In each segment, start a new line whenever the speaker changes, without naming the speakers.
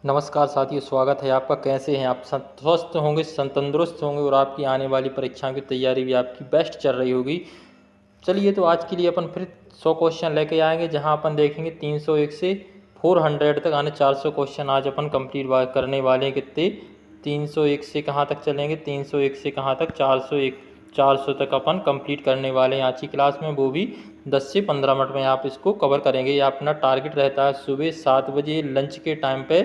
नमस्कार साथियों, स्वागत है आपका। कैसे हैं आप? स्वस्थ होंगे, तंदुरुस्त होंगे और आपकी आने वाली परीक्षाओं की तैयारी भी आपकी बेस्ट चल रही होगी। चलिए, तो आज के लिए अपन फिर 100 क्वेश्चन लेके आएंगे, जहां अपन देखेंगे 301 से 400 तक आने 400 क्वेश्चन आज अपन कंप्लीट करने वाले हैं। कितने? 301 से कहाँ तक चलेंगे? 301 से कहाँ तक? 400 तक अपन कंप्लीट करने वाले हैं आज की क्लास में, वो भी 10 से 15 मिनट में आप इसको कवर करेंगे। ये अपना टारगेट रहता है सुबह 7 बजे लंच के टाइम पे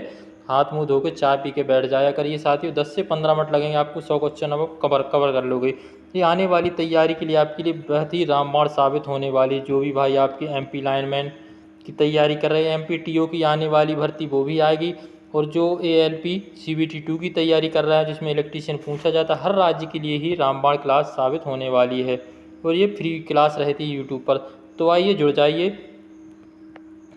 हाथ मुंह धो के चाय पी के बैठ जाया करिए साथियों। 10 से 15 मिनट लगेंगे आपको, 100 क्वेश्चन अब कवर कर लोगे। ये आने वाली तैयारी के लिए आपके लिए बहुत ही रामबाण साबित होने वाली। जो भी भाई आपके एमपी लाइनमैन की तैयारी कर रहे हैं, एमपी टीओ की आने वाली भर्ती वो भी आएगी, और जो एएलपी सीबीटी 2 की तैयारी कर रहा है जिसमें इलेक्ट्रीशियन पूछा जाता है, हर राज्य के लिए ही रामबाण क्लास साबित होने वाली है। और ये फ्री क्लास रहती है यूट्यूब पर, तो आइए जुड़ जाइए।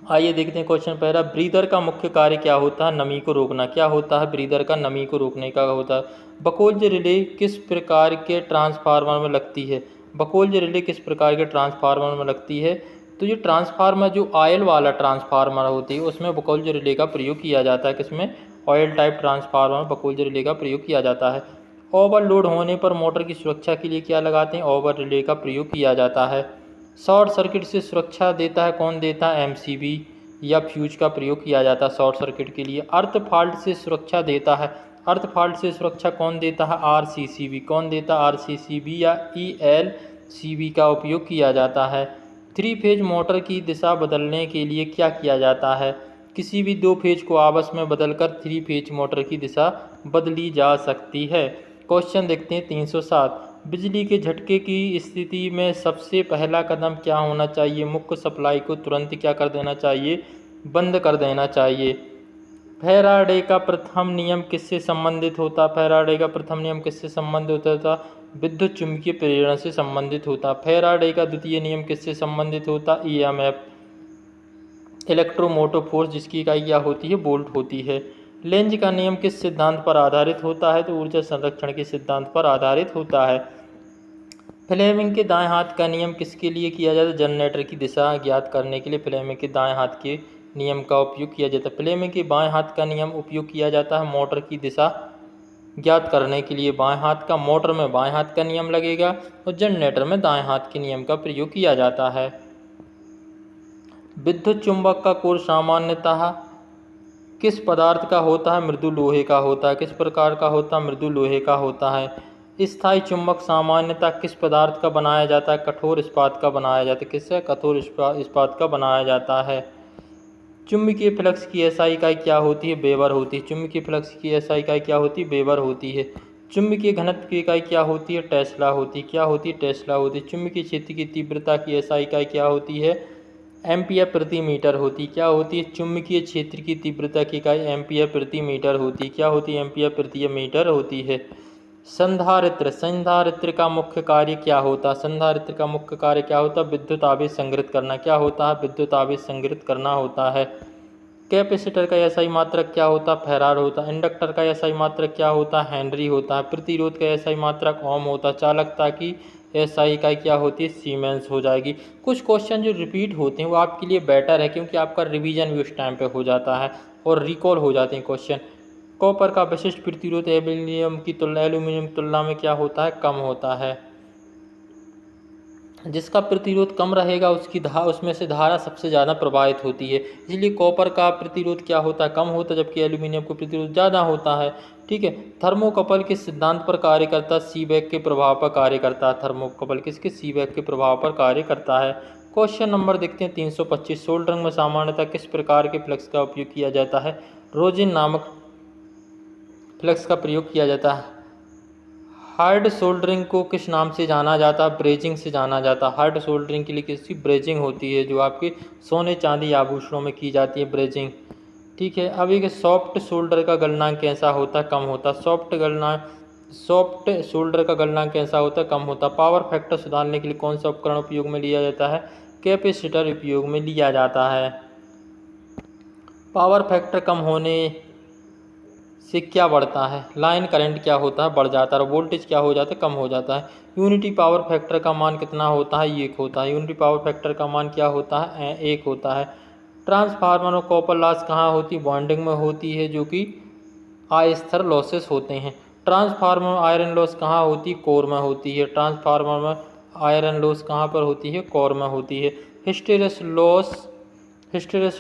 आइए देखते हैं क्वेश्चन पहला। ब्रीदर का मुख्य कार्य क्या होता है? नमी को रोकना। क्या होता है ब्रीदर का? नमी को रोकने का होता है। बकोल्ज रिले किस प्रकार के ट्रांसफार्मर में लगती है? बकोल्ज रिले किस प्रकार के ट्रांसफार्मर में लगती है? तो ये ट्रांसफार्मर जो ऑयल वाला ट्रांसफार्मर होती है उसमें बकोल्ज रिले का प्रयोग किया जाता है। किसमें? ऑयल टाइप ट्रांसफार्मर बकोल्ज रिले का प्रयोग किया जाता है। ओवरलोड होने पर मोटर की सुरक्षा के लिए क्या लगाते हैं? ओवर रिले का प्रयोग किया जाता है। शॉर्ट सर्किट से सुरक्षा देता है, कौन देता है? एमसीबी या फ्यूज का प्रयोग किया जाता है शॉर्ट सर्किट के लिए। अर्थ फॉल्ट से सुरक्षा देता है, अर्थ फॉल्ट से सुरक्षा कौन देता है? आरसीसीबी। कौन देता है? आरसीसीबी या ईएलसीबी का उपयोग किया जाता है। थ्री फेज मोटर की दिशा बदलने के लिए क्या किया जाता है? किसी भी दो फेज को आपस में बदलकर थ्री फेज मोटर की दिशा बदली जा सकती है। क्वेश्चन देखते हैं 307। बिजली के झटके की स्थिति में सबसे पहला कदम क्या होना चाहिए? मुख्य सप्लाई को तुरंत क्या कर देना चाहिए? बंद कर देना चाहिए। फैराडे का प्रथम नियम किससे संबंधित होता? फैराडे का प्रथम नियम किससे संबंधित होता? विद्युत चुंबकीय प्रेरण से संबंधित होता। फैराडे का द्वितीय नियम किससे संबंधित होता? ईएमएफ, इलेक्ट्रोमोटिव फोर्स, जिसकी इकाई क्या होती है? वोल्ट होती है। लेंज का नियम किस सिद्धांत पर आधारित होता है? तो ऊर्जा संरक्षण के सिद्धांत पर आधारित होता है। फ्लेमिंग के दाएं हाथ का नियम किसके लिए किया जाता है? जनरेटर की दिशा ज्ञात करने के लिए फ्लेमिंग के दाएं हाथ के नियम का उपयोग किया जाता है। फ्लेमिंग के बाएं हाथ का नियम उपयोग किया जाता है मोटर की दिशा ज्ञात करने के लिए। बाएं हाथ का, मोटर में बाएं हाथ का नियम लगेगा और जनरेटर में दाएं हाथ के नियम का प्रयोग किया जाता है। विद्युत चुंबक का कोर सामान्यतः किस पदार्थ का होता है? मृदु लोहे का होता है। किस प्रकार का होता है? मृदु लोहे का होता है। स्थायी चुंबक सामान्यतः किस पदार्थ का बनाया जाता है? कठोर इस्पात का बनाया जाता है। किससे? कठोर इस्पात का बनाया जाता है। चुंबकीय फ्लक्स की एसआई इकाई क्या होती है? वेबर होती है। चुंबकीय फ्लक्स की एसआई इकाई क्या होती है? वेबर होती है। चुंबकीय घनत्व की इकाई क्या होती है? टेस्ला होती है। क्या होती है? टेस्ला होती है। चुंबकीय क्षेत्र की तीव्रता की एसआई इकाई क्या होती है? एम्पियर प्रति मीटर होती। क्या होती है? चुंबकीय क्षेत्र की तीव्रता की इकाई एम्पियर प्रति मीटर होती। क्या होती है? एम्पियर प्रति मीटर होती है। संधारित्र, संधारित्र का मुख्य कार्य क्या होता है? संधारित्र का मुख्य कार्य क्या होता है? विद्युत आवेश संग्रहित करना। क्या होता है? विद्युत आवेश संग्रहित करना होता है। कैपेसिटर का एसआई मात्रक क्या होता है? फैराड होता है। इंडक्टर का एसआई मात्रक क्या होता है? हेनरी होता है। प्रतिरोध का एसआई मात्रक ओम होता है। चालकता की एसआई इकाई क्या होती है? सीमेंस हो जाएगी। कुछ क्वेश्चन जो रिपीट होते हैं वो आपके लिए बेटर है, क्योंकि आपका रिवीजन भी उस टाइम पे हो जाता है और रिकॉल हो जाते हैं क्वेश्चन। कॉपर का विशिष्ट प्रतिरोध एल्यूमिनियम तुलना में क्या होता है? कम होता है। जिसका प्रतिरोध कम रहेगा उसमें से धारा सबसे ज़्यादा प्रभावित होती है, इसलिए कॉपर का प्रतिरोध क्या होता है? कम होता है, जबकि एल्यूमिनियम का प्रतिरोध ज़्यादा होता है। ठीक है। थर्मोकपल किस सिद्धांत पर कार्य करता है? सीबेक के प्रभाव पर कार्य करता है। थर्मोकपल किसके? सीबेक के प्रभाव पर कार्य करता है। क्वेश्चन नंबर देखते हैं 325। सोल्डरिंग में सामान्यतः किस प्रकार के फ्लक्स का उपयोग किया जाता है? रोजिन नामक फ्लक्स का प्रयोग किया जाता है। हार्ड सोल्डरिंग को किस नाम से जाना जाता है? ब्रेजिंग से जाना जाता है। हार्ड सोल्डरिंग के लिए किसकी ब्रेजिंग होती है? जो आपके सोने चांदी आभूषणों में की जाती है, ब्रेजिंग। ठीक है। अब एक सॉफ्ट सोल्डर का गलनांक कैसा होता है? कम होता है। सॉफ्ट सोल्डर का गलनांक कैसा होता है? कम होता है। पावर फैक्टर सुधारने के लिए कौन सा उपकरण उपयोग में लिया जाता है? कैपेसिटर उपयोग में लिया जाता है। पावर फैक्टर कम होने से क्या बढ़ता है? लाइन करंट क्या होता है? बढ़ जाता है। और वोल्टेज क्या हो जाता है? कम हो जाता है। यूनिटी पावर फैक्टर का मान कितना होता है? 1 होता है। यूनिटी पावर फैक्टर का मान क्या होता है? 1 होता है। ट्रांसफार्मर में कॉपर लॉस कहाँ होती है? बॉन्डिंग में होती है, जो कि अस्थिर लॉसेस होते हैं। ट्रांसफार्मर में आयरन लॉस कहाँ होती है? कोर में होती है। ट्रांसफार्मर में आयरन लॉस कहाँ पर होती है? कोर में होती है। हिस्टेरेसिस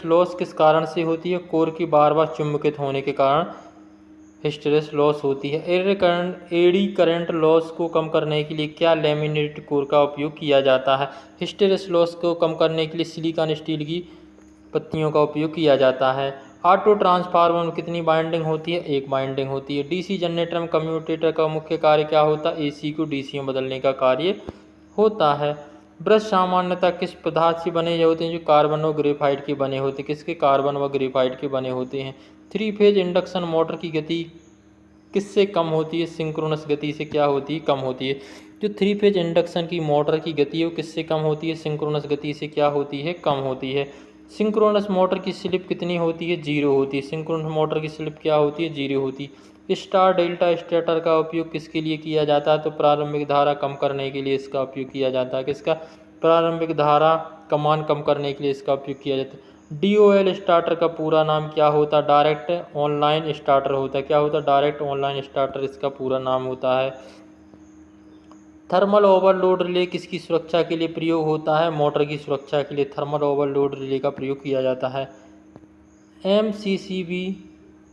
लॉस किस कारण से होती है? कोर की बार बार चुंबकित होने के कारण हिस्टेरेसिस लॉस होती है। एडी करंट लॉस को कम करने के लिए क्या लैमिनेटेड कोर का उपयोग किया जाता है? हिस्टेरेसिस लॉस को कम करने के लिए सिलिकॉन स्टील की पत्तियों का उपयोग किया जाता है। ऑटो ट्रांसफार्मर में कितनी बाइंडिंग होती है? एक बाइंडिंग होती है। डीसी जनरेटर में कम्यूटेटर का मुख्य कार्य क्या होता है? एसी को डीसी में बदलने का कार्य होता है। ब्रश सामान्यतः किस पदार्थ से बने होते हैं? जो कार्बन और ग्रेफाइट के बने होते हैं। किसके? कार्बन व ग्रेफाइट के बने होते हैं। 3 फेज इंडक्शन मोटर की गति किससे कम होती है? सिंक्रोनस गति से क्या होती है? कम होती है। जो 3 फेज इंडक्शन की मोटर की गति है वो किससे कम होती है? सिंक्रोनस गति से क्या होती है? कम होती है। सिंक्रोनस मोटर की स्लिप कितनी होती है? 0 होती है। सिंक्रोनस मोटर की स्लिप क्या होती है? 0 होती है। स्टार डेल्टा स्टेटर का उपयोग किसके लिए किया जाता है? तो प्रारंभिक धारा कम करने के लिए इसका उपयोग किया जाता है। किसका? प्रारंभिक धारा का मान कम करने के लिए इसका उपयोग किया जाता है। DOL स्टार्टर का पूरा नाम क्या होता है? डायरेक्ट ऑनलाइन स्टार्टर होता है। क्या होता है? डायरेक्ट ऑनलाइन स्टार्टर इसका पूरा नाम होता है। थर्मल ओवरलोड रिले किसकी सुरक्षा के लिए प्रयोग होता है? मोटर की सुरक्षा के लिए थर्मल ओवरलोड रिले का प्रयोग किया जाता है। MCCB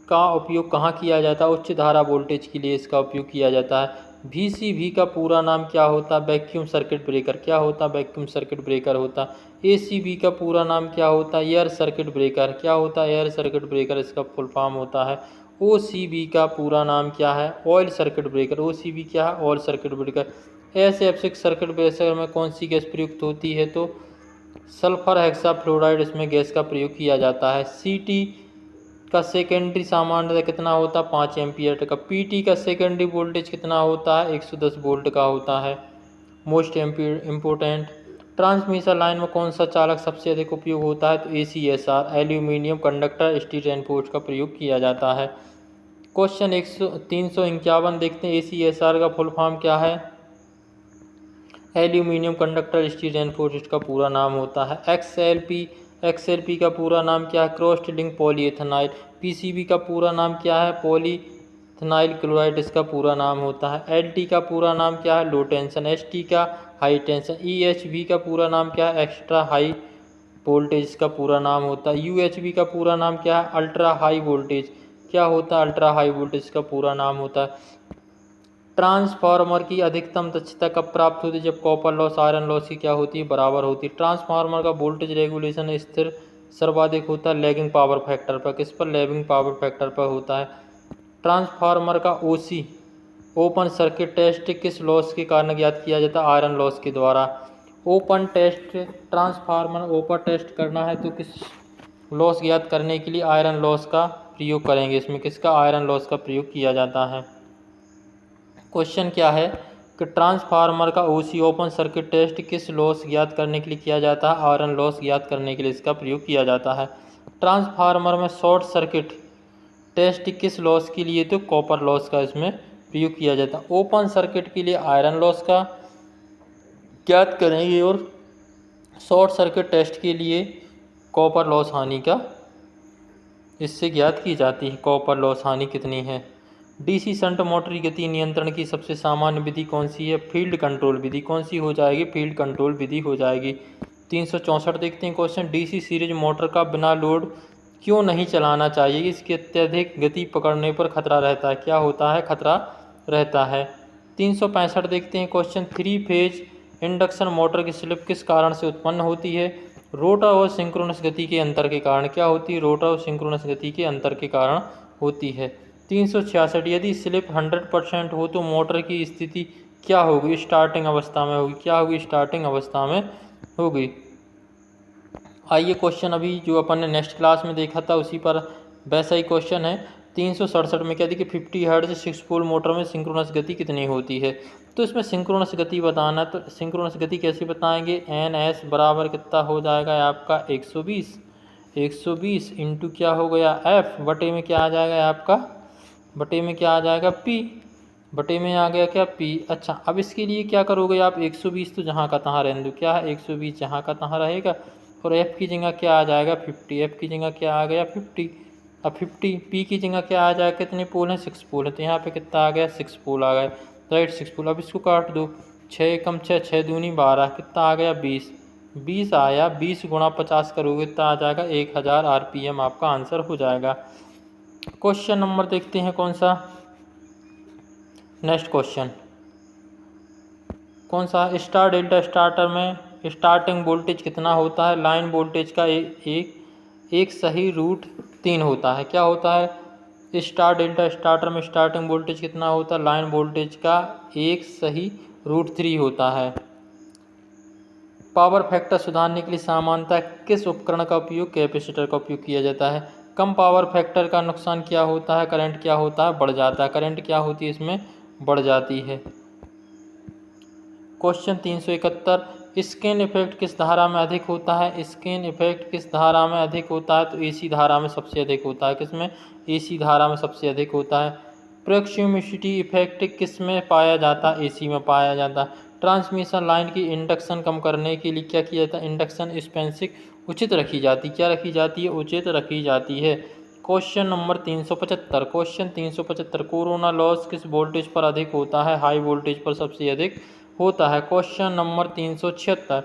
का उपयोग कहाँ किया जाता है? उच्च धारा वोल्टेज के लिए इसका उपयोग किया जाता है। VCB का पूरा नाम क्या होता है? Vacuum circuit breaker. क्या होता है? वैक्यूम सर्किट ब्रेकर होता है। ACB का पूरा नाम क्या होता है? Air circuit breaker. क्या होता है? एयर सर्किट ब्रेकर इसका फुल फॉर्म होता है। OCB का पूरा नाम क्या है? Oil circuit breaker. OCB क्या है? Oil circuit breaker. SF6 circuit breaker में कौन सी गैस प्रयुक्त होती है? तो सल्फर हेक्साफ्लोराइड इसमें गैस का प्रयोग किया जाता है। CT का सेकेंडरी सामान्यतः कितना होता है? 5 एम्पियर का। PT का सेकेंडरी वोल्टेज कितना होता है? 110 वोल्ट का होता है। मोस्ट इम्पोर्टेंट, ट्रांसमिशन लाइन में कौन सा चालक सबसे अधिक उपयोग होता है? तो ACSR aluminium conductor steel reinforce का प्रयोग किया जाता है। क्वेश्चन 351 देखते हैं। ACSR का फुल फॉर्म क्या है? एल्यूमिनियम कंडक्टर स्टील रेनफोर्स इसका पूरा नाम होता है। XLP का पूरा नाम क्या है? Crossed link पॉलीएथेनाइल। PCB का पूरा नाम क्या है? पॉलीथेनाइल क्लोराइड इसका पूरा नाम होता है। LT का पूरा नाम क्या है? लो टेंशन। ST का हाई टेंशन। EHV का पूरा नाम क्या है? एक्स्ट्रा हाई वोल्टेज का पूरा नाम होता है। UHV का पूरा नाम क्या है? Ultra high voltage. क्या होता है? अल्ट्रा हाई वोल्टेज का पूरा नाम होता है। ट्रांसफार्मर की अधिकतम दक्षता कब प्राप्त होती है? जब कॉपर लॉस आयरन लॉस की क्या होती है? बराबर होती है। ट्रांसफार्मर का वोल्टेज रेगुलेशन स्थिर सर्वाधिक होता है लैगिंग पावर फैक्टर पर। किस पर? लैगिंग पावर फैक्टर पर होता है। ट्रांसफार्मर का OC ओपन सर्किट टेस्ट किस लॉस के कारण ज्ञात किया जाता है? आयरन लॉस के द्वारा। Open test, transformer open test करना है तो किस लॉस ज्ञात करने के लिए आयरन लॉस का प्रयोग करेंगे? इसमें किसका? आयरन लॉस का प्रयोग किया जाता है। क्वेश्चन क्या है कि ट्रांसफार्मर का OC ओपन सर्किट टेस्ट किस लॉस ज्ञात करने के लिए किया जाता है? आयरन लॉस ज्ञात करने के लिए इसका प्रयोग किया जाता है। ट्रांसफार्मर में शॉर्ट सर्किट टेस्ट किस लॉस के लिए? तो कॉपर लॉस का इसमें प्रयोग किया जाता है। ओपन सर्किट के लिए आयरन लॉस का ज्ञात करेंगे और शॉर्ट सर्किट टेस्ट के लिए कॉपर लॉस हानि का इससे ज्ञात की जाती है। कॉपर लॉस हानि कितनी है? DC शंट मोटर की गति नियंत्रण की सबसे सामान्य विधि कौन सी है? फील्ड कंट्रोल विधि। कौन सी हो जाएगी? फील्ड कंट्रोल विधि हो जाएगी। 364 देखते हैं क्वेश्चन। DC सीरीज मोटर का बिना लोड क्यों नहीं चलाना चाहिए? इसकी अत्यधिक गति पकड़ने पर खतरा रहता है। क्या होता है? खतरा रहता है। 365 देखते हैं क्वेश्चन। 3 फेज इंडक्शन मोटर की स्लिप किस कारण से उत्पन्न होती है? रोटर और सिंक्रोनस गति के अंतर के कारण। क्या होती है? रोटर और सिंक्रोनस गति के अंतर के कारण होती है। 366 यदि स्लिप 100% हो तो मोटर की स्थिति क्या होगी? स्टार्टिंग अवस्था में होगी। क्या होगी? स्टार्टिंग अवस्था में होगी। आइए क्वेश्चन अभी जो अपन ने नेक्स्ट क्लास में देखा था उसी पर वैसा ही क्वेश्चन है। 367 में क्या देखिए 50 हर्ट्ज 6 पोल मोटर में सिंक्रोनस गति कितनी होती है? तो इसमें सिंक्रोनस गति बताना, तो सिंक्रोनस गति कैसे बताएंगे? NS बराबर कितना हो जाएगा आपका? 120 इंटू क्या हो गया? F बटे में क्या आ जाएगा आपका? बटे में क्या आ जाएगा? P बटे में आ गया क्या? P। अच्छा, अब इसके लिए क्या करोगे आप? 120 तो जहाँ का तहाँ रहने दो। क्या है? 120 जहाँ का तहाँ रहेगा और एफ की जगह क्या आ जाएगा 50, एफ की जगह क्या आ गया 50। अब 50 पी की जगह क्या आ जाएगा, कितने पोल हैं 6 पोल है, तो यहाँ पे कितना आ गया 6 पोल आ गया, राइट 6 पोल। अब इसको काट दो, 6 एकम 6, 6 दूनी 12, कितना आ गया 20, 20 आया, 20 गुणा 50 करोगे कितना आ जाएगा 1000 RPM आपका आंसर हो जाएगा। क्वेश्चन नंबर देखते हैं कौन सा, नेक्स्ट क्वेश्चन कौन सा, स्टार डेल्टा स्टार्टर में स्टार्टिंग वोल्टेज कितना होता है, लाइन वोल्टेज का एक सही रूट 3 होता है। क्या होता है, स्टार डेल्टा स्टार्टर में स्टार्टिंग वोल्टेज कितना होता है, लाइन वोल्टेज का एक सही रूट 3 होता है। पावर फैक्टर सुधारने के लिए सामान्यतः किस उपकरण का उपयोग, कैपेसिटर का उपयोग किया जाता है। कम पावर फैक्टर का नुकसान क्या होता है, करंट क्या होता है, बढ़ जाता है, करंट क्या होती है इसमें बढ़ जाती है। क्वेश्चन 371, स्केन इफेक्ट किस धारा में अधिक होता है, स्केन इफेक्ट किस धारा में अधिक होता है, तो एसी धारा में सबसे अधिक होता है। किसमें, एसी धारा में सबसे अधिक होता है। प्रॉक्सिमिटी इफेक्ट किस में पाया जाता है, एसी में पाया जाता है। ट्रांसमिशन लाइन की इंडक्शन कम करने के लिए क्या किया जाता है, इंडक्शन स्पेसिंग उचित रखी जाती, क्या रखी जाती है, उचित रखी जाती है। Question number 375, question 375, corona loss किस वोल्टेज पर अधिक होता है, हाई वोल्टेज पर सबसे अधिक होता है। क्वेश्चन नंबर 376,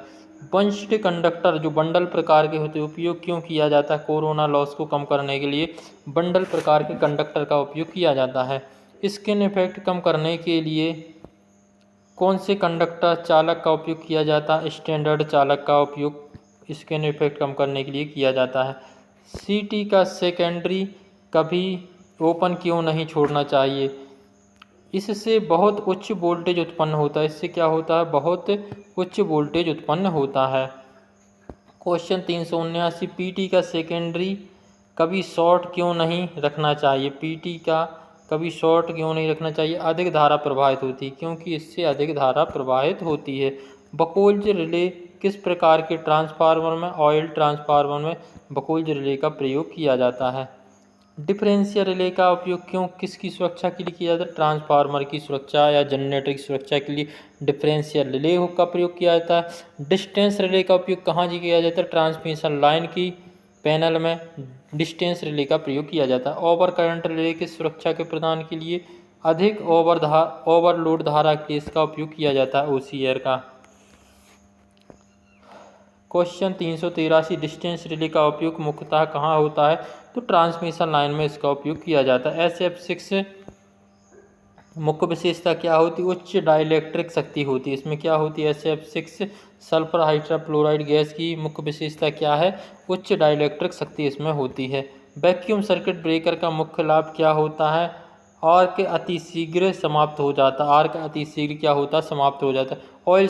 बंच्ड कंडक्टर जो बंडल प्रकार के होते हैं उपयोग क्यों किया जाता है, कोरोना लॉस को कम करने के लिए बंडल प्रकार के कंडक्टर का उपयोग किया जाता है। स्किन इफेक्ट कम करने के लिए कौन से कंडक्टर चालक का उपयोग किया जाता है, स्टैंडर्ड चालक का उपयोग स्किन इफेक्ट कम करने के लिए किया जाता है। सीटी का सेकेंडरी कभी ओपन क्यों नहीं छोड़ना चाहिए, इससे बहुत उच्च वोल्टेज उत्पन्न होता है, इससे क्या होता है, बहुत उच्च वोल्टेज उत्पन्न होता है। क्वेश्चन 379, पीटी का सेकेंडरी कभी शॉर्ट क्यों नहीं रखना चाहिए, पीटी का कभी शॉर्ट क्यों नहीं रखना चाहिए, अधिक धारा प्रवाहित होती है, क्योंकि इससे अधिक धारा प्रवाहित होती है। बकोल्ज रिले किस प्रकार के ट्रांसफार्मर में, ऑयल ट्रांसफार्मर में बकोल्ज रिले का प्रयोग किया जाता है। डिफरेंशियल रिले का उपयोग क्यों किसकी सुरक्षा के लिए किया जाता है, ट्रांसफार्मर की सुरक्षा या जनरेटर की सुरक्षा के लिए डिफरेंशियल रिले का प्रयोग किया जाता है। डिस्टेंस रिले का उपयोग कहाँ जी किया जाता है, ट्रांसमिशन लाइन की पैनल में डिस्टेंस रिले का प्रयोग किया जाता है। ओवर करंट रिले की सुरक्षा के प्रदान के लिए अधिक ओवरलोड धारा के इसका उपयोग किया जाता है, OCR का। क्वेश्चन 383, डिस्टेंस रिले का उपयोग मुख्यतः कहाँ होता है, तो ट्रांसमिशन लाइन में इसका उपयोग किया जाता है। SF6 मुख्य विशेषता क्या होती है, उच्च डाइलेक्ट्रिक शक्ति होती है, इसमें क्या होती है, SF6 सल्फर हाइड्रोफ्लोराइड गैस की मुख्य विशेषता क्या है, उच्च डाइलेक्ट्रिक शक्ति इसमें होती है। वैक्यूम सर्किट ब्रेकर का मुख्य लाभ क्या होता है, आर्क अतिशीघ्र समाप्त हो जाता है, आर्क अतिशीघ्र क्या होता है, समाप्त हो जाता है। ऑयल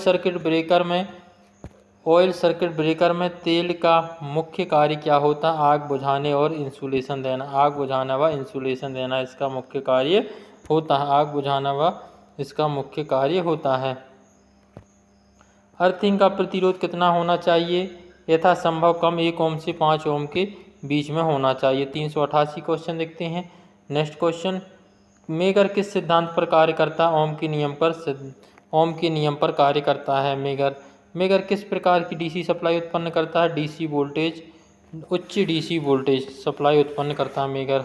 सर्किट ब्रेकर में तेल का मुख्य कार्य क्या होता है, आग बुझाने और इंसुलेशन देना, आग बुझाना व इंसुलेशन देना इसका मुख्य कार्य होता है, आग बुझाना व इसका मुख्य कार्य होता है। अर्थिंग का प्रतिरोध कितना होना चाहिए, यथासंभव कम 1 ओम से 5 ओम के बीच में होना चाहिए। 388 क्वेश्चन देखते हैं। नेक्स्ट क्वेश्चन, मेगर किस सिद्धांत पर कार्य करता है, ओम के नियम पर कार्य करता है। मेगर किस प्रकार की डीसी सप्लाई उत्पन्न करता है, डीसी वोल्टेज, उच्च डीसी वोल्टेज सप्लाई उत्पन्न करता है मेगर।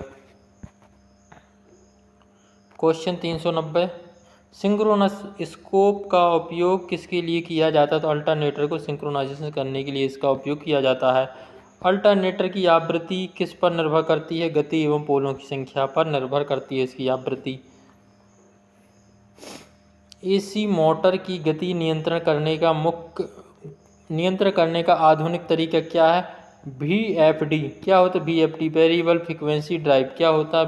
क्वेश्चन 390, सिंक्रोनस स्कोप का उपयोग किसके लिए किया जाता है, तो अल्टरनेटर को सिंक्रोनाइजेशन करने के लिए इसका उपयोग किया जाता है। अल्टरनेटर की आवृत्ति किस पर निर्भर करती है, गति एवं पोलों की संख्या पर निर्भर करती है इसकी आवृत्ति। एसी मोटर की गति नियंत्रण करने का आधुनिक तरीका क्या है, VFD। क्या होता है VFD, वेरिएबल फ्रीक्वेंसी ड्राइव, क्या होता है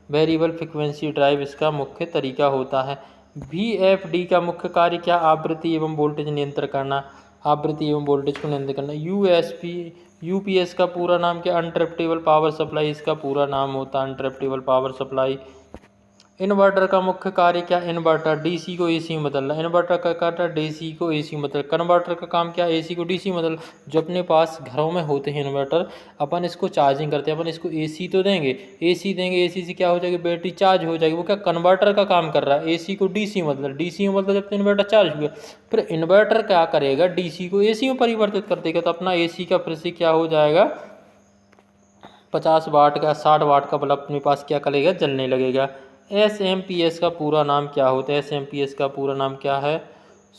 वेरिएबल फ्रीक्वेंसी ड्राइव इसका मुख्य तरीका होता है। VFD का मुख्य कार्य क्या, आवृत्ति एवं वोल्टेज नियंत्रण करना, आवृत्ति एवं वोल्टेज को नियंत्रित करना। UPS का पूरा नाम क्या, अनट्रैप्टेबल पावर सप्लाई इसका पूरा नाम होता है, अनट्रैप्टेबल पावर सप्लाई। इन्वर्टर का मुख्य कार्य क्या? इन्वर्टर डीसी को एसी में बदलना। इन्वर्टर का कार्य डीसी को एसी में बदल। कन्वर्टर का काम क्या? एसी को डीसी में बदल। जो अपने पास घरों में होते हैं इन्वर्टर, अपन इसको चार्जिंग करते हैं, अपन इसको एसी तो देंगे, एसी देंगे, एसी से क्या हो जाएगी? बैटरी चार्ज हो जाएगी। वो क्या कन्वर्टर का काम कर रहा है, एसी को डीसी में बदल। डीसी में बदल जब तो इन्वर्टर चार्ज हुआ, फिर इन्वर्टर क्या करेगा? डीसी को एसी में परिवर्तित कर देगा। तो अपना एसी का फिर से क्या हो जाएगा? 50 वाट का 60 वाट का बल्ब अपने पास क्या करेगा? जलने लगेगा। एसएमपीएस का पूरा नाम क्या होता है? एसएमपीएस का पूरा नाम क्या है?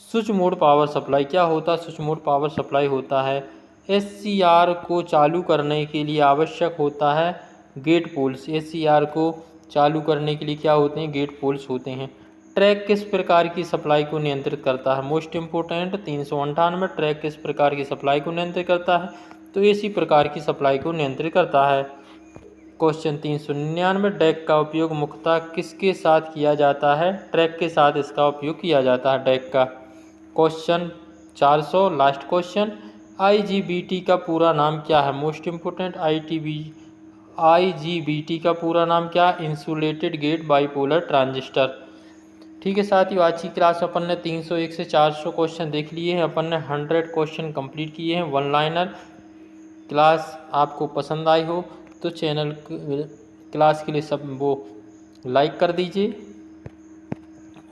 Switch mode power supply. क्या होता है? स्विच मोड पावर सप्लाई होता है। एससीआर को चालू करने के लिए आवश्यक होता है गेट पोल्स। एससीआर को चालू करने के लिए क्या होते हैं? गेट पोल्स होते हैं। ट्रैक किस प्रकार की सप्लाई को नियंत्रित करता है? मोस्ट इंपोर्टेंट 398 ट्रैक किस प्रकार की सप्लाई को नियंत्रित करता है? तो इसी प्रकार की सप्लाई को नियंत्रित करता है। क्वेश्चन 399 डेक का उपयोग मुख्यतः किसके साथ किया जाता है? ट्रैक के साथ इसका उपयोग किया जाता है, डेक का। क्वेश्चन 400 लास्ट क्वेश्चन, आईजीबीटी का पूरा नाम क्या है? मोस्ट इंपोर्टेंट आईजीबीटी का पूरा नाम क्या? Insulated gate bipolar transistor. ठीक है साथियों, आज की क्लास अपन ने 301 से 400 क्वेश्चन देख लिए हैं। अपन ने 100 क्वेश्चन कंप्लीट किए हैं। वन लाइनर क्लास आपको पसंद आई हो तो चैनल क्लास के लिए सब वो लाइक कर दीजिए,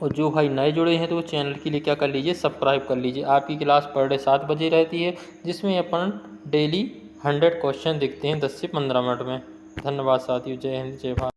और जो भाई नए जुड़े हैं तो वो चैनल के लिए क्या कर लीजिए? सब्सक्राइब कर लीजिए। आपकी क्लास पर डे 7 बजे रहती है, जिसमें अपन डेली 100 क्वेश्चन देखते हैं 10 से 15 मिनट में। धन्यवाद साथियों, जय हिंद जय भारत।